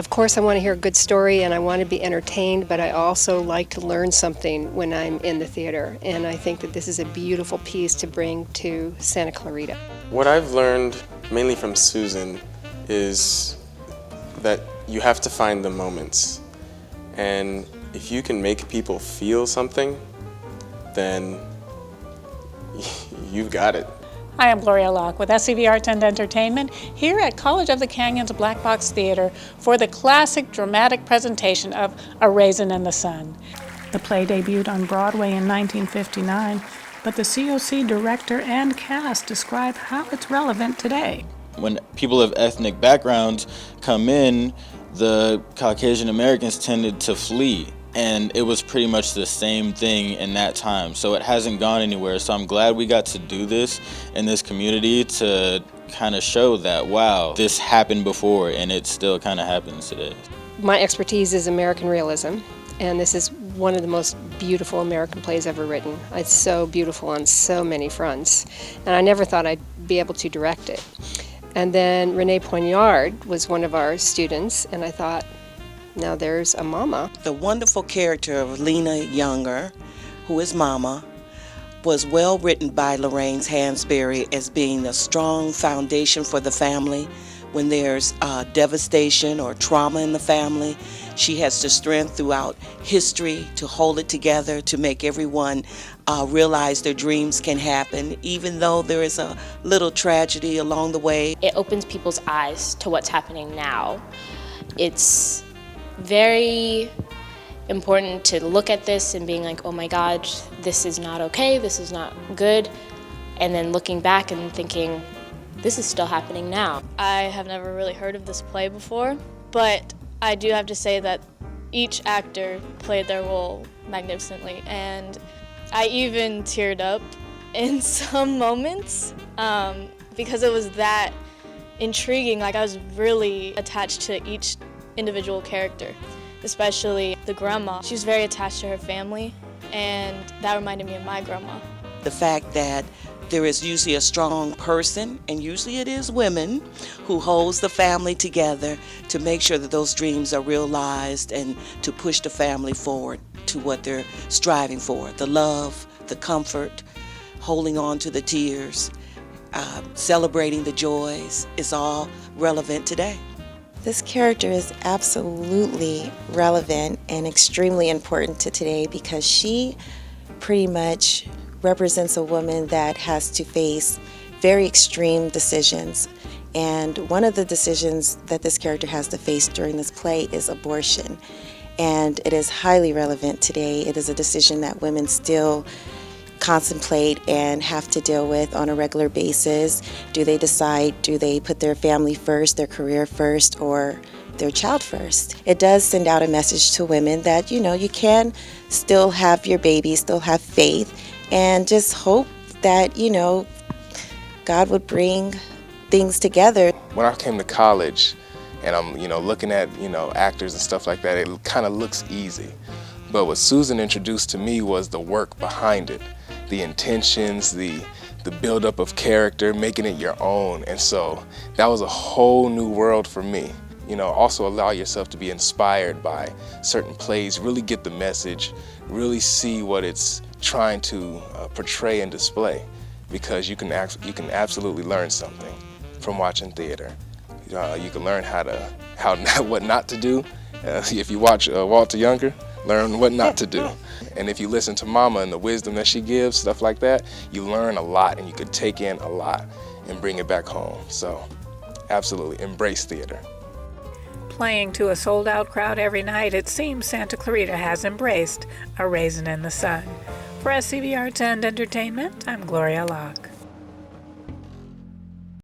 Of course, I want to hear a good story and I want to be entertained, but I also like to learn something when I'm in the theater. And I think that this is a beautiful piece to bring to Santa Clarita. What I've learned mainly from Susan is that you have to find the moments. And if you can make people feel something, then you've got it. Hi, I'm Gloria Locke with SCV-Arts and Entertainment here at College of the Canyons Black Box Theater for the classic dramatic presentation of A Raisin in the Sun. The play debuted on Broadway in 1959, but the COC director and cast describe how it's relevant today. When people of ethnic backgrounds come in, the Caucasian Americans tended to flee. And it was pretty much the same thing in that time. So it hasn't gone anywhere. So I'm glad we got to do this in this community to kind of show that, wow, this happened before and it still kind of happens today. My expertise is American realism, and this is one of the most beautiful American plays ever written. It's so beautiful on so many fronts, and I never thought I'd be able to direct it. And then Renee Poignard was one of our students, and I thought, now there's a mama. The wonderful character of Lena Younger, who is Mama, was well written by Lorraine Hansberry as being a strong foundation for the family. When there's devastation or trauma in the family, she has the strength throughout history to hold it together, to make everyone realize their dreams can happen, even though there is a little tragedy along the way. It opens people's eyes to what's happening now. It's very important to look at this and being like, oh my God, this is not okay, this is not good, and then looking back and thinking, this is still happening now. I have never really heard of this play before, but I do have to say that each actor played their role magnificently, and I even teared up in some moments because it was that intriguing. Like, I was really attached to each individual character, especially the grandma. She was very attached to her family, and that reminded me of my grandma. The fact that there is usually a strong person, and usually it is women, who holds the family together to make sure that those dreams are realized and to push the family forward to what they're striving for. The love, the comfort, holding on to the tears, celebrating the joys is all relevant today. This character is absolutely relevant and extremely important to today because she pretty much represents a woman that has to face very extreme decisions. And one of the decisions that this character has to face during this play is abortion. And it is highly relevant today. It is a decision that women still contemplate and have to deal with on a regular basis. Do they decide, do they put their family first, their career first, or their child first? It does send out a message to women that, you know, you can still have your baby, still have faith, and just hope that, you know, God would bring things together. When I came to college and I'm, looking at, actors and stuff like that, it kind of looks easy. But what Susan introduced to me was the work behind it. The intentions, the buildup of character, making it your own. And so that was a whole new world for me. Also allow yourself to be inspired by certain plays, really get the message, really see what it's trying to portray and display, because you can absolutely learn something from watching theater. You can learn what not to do. If you watch Walter Younger, learn what not to do. And if you listen to Mama and the wisdom that she gives, stuff like that, you learn a lot and you could take in a lot and bring it back home. So absolutely embrace theater. Playing to a sold-out crowd every night, it seems Santa Clarita has embraced A Raisin in the Sun. For SCV-Arts and Entertainment, I'm Gloria Locke.